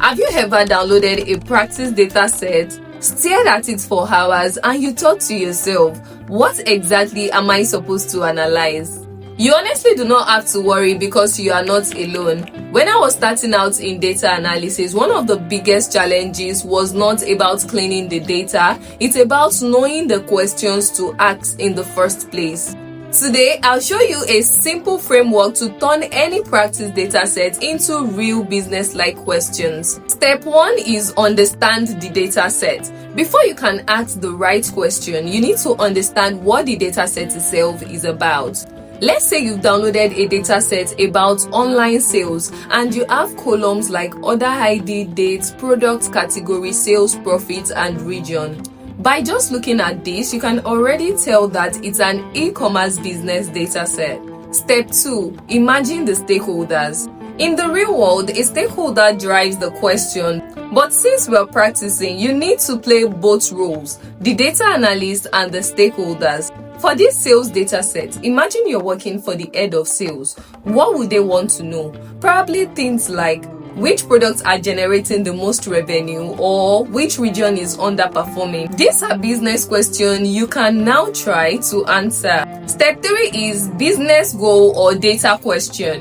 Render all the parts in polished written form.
Have you ever downloaded a practice data set, stared at it for hours, and you thought to yourself, what exactly am I supposed to analyze? You honestly do not have to worry because you are not alone. When I was starting out in data analysis, one of the biggest challenges was not about cleaning the data, it's about knowing the questions to ask in the first place. Today, I'll show you a simple framework to turn any practice data set into real business-like questions. Step 1 is understand the data set. Before you can ask the right question, you need to understand what the data set itself is about. Let's say you've downloaded a data set about online sales and you have columns like order ID, date, product category, sales profit, and region. By just looking at this, you can already tell that it's an e-commerce business data set. Step 2. Imagine the stakeholders. In the real world, a stakeholder drives the question, but since we're practicing, you need to play both roles, the data analyst and the stakeholders. For this sales data set, imagine you're working for the head of sales. What would they want to know? Probably things like, which products are generating the most revenue, or which region is underperforming. These are business questions you can now try to answer. Step 3 is business goal or data question.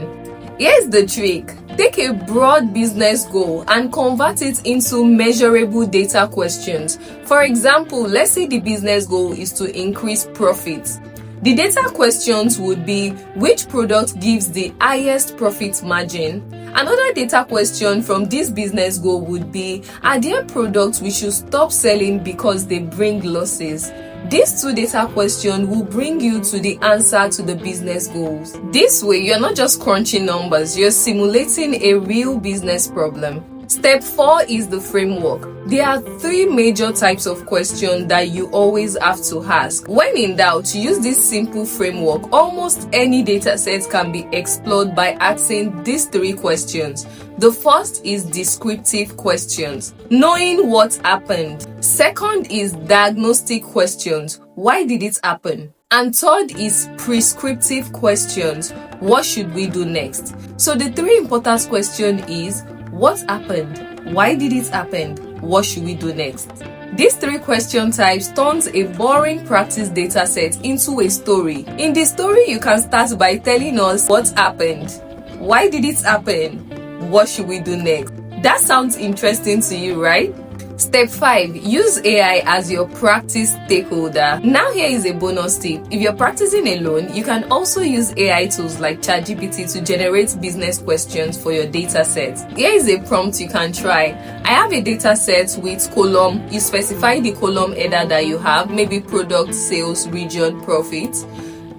Here's the trick. Take a broad business goal and convert it into measurable data questions. For example, let's say the business goal is to increase profits. The data questions would be, which product gives the highest profit margin? Another data question from this business goal would be, are there products we should stop selling because they bring losses? These two data questions will bring you to the answer to the business goals. This way, you're not just crunching numbers, you're simulating a real business problem. Step 4 is the framework. There are 3 major types of questions that you always have to ask. When in doubt, use this simple framework. Almost any data set can be explored by asking these 3 questions. The first is descriptive questions, knowing what happened. Second is diagnostic questions, why did it happen? And third is prescriptive questions, what should we do next? So the 3 important questions is, what happened? Why did it happen? What should we do next? These 3 question types turns a boring practice data set into a story. In the story, you can start by telling us what happened. Why did it happen? What should we do next? That sounds interesting to you, right? Step 5. Use AI as your practice stakeholder. Now here is a bonus tip. If you're practicing alone, you can also use AI tools like ChatGPT to generate business questions for your data set. Here is a prompt you can try. I have a data set with column. You specify the column header that you have, maybe product, sales, region, profit.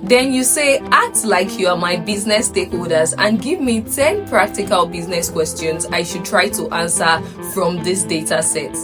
Then you say, act like you are my business stakeholders and give me 10 practical business questions I should try to answer from this data set.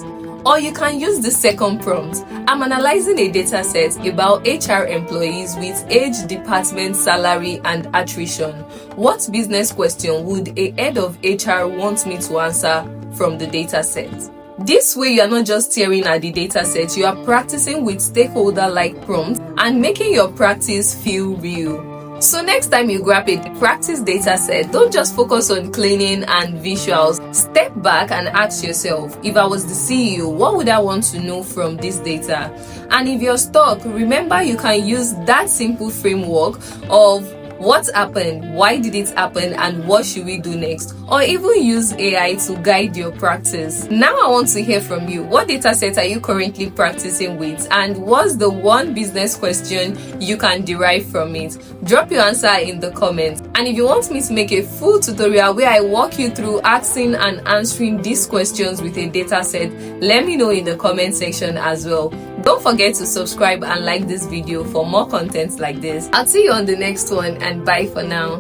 Or you can use the second prompt. I'm analyzing a data set about HR employees with age, department, salary, and attrition. What business question would a head of HR want me to answer from the data set? This way, you are not just staring at the data set, you are practicing with stakeholder-like prompts and making your practice feel real. So next time you grab a practice data set, don't just focus on cleaning and visuals. Step back and ask yourself, if I was the CEO, what would I want to know from this data? And if you're stuck, remember you can use that simple framework of what happened, why did it happen, and what should we do next? Or even use AI to guide your practice. Now I want to hear from you. What data set are you currently practicing with? And what's the one business question you can derive from it? Drop your answer in the comments. And if you want me to make a full tutorial where I walk you through asking and answering these questions with a data set, let me know in the comment section as well. Don't forget to subscribe and like this video for more content like this. I'll see you on the next one, and bye for now.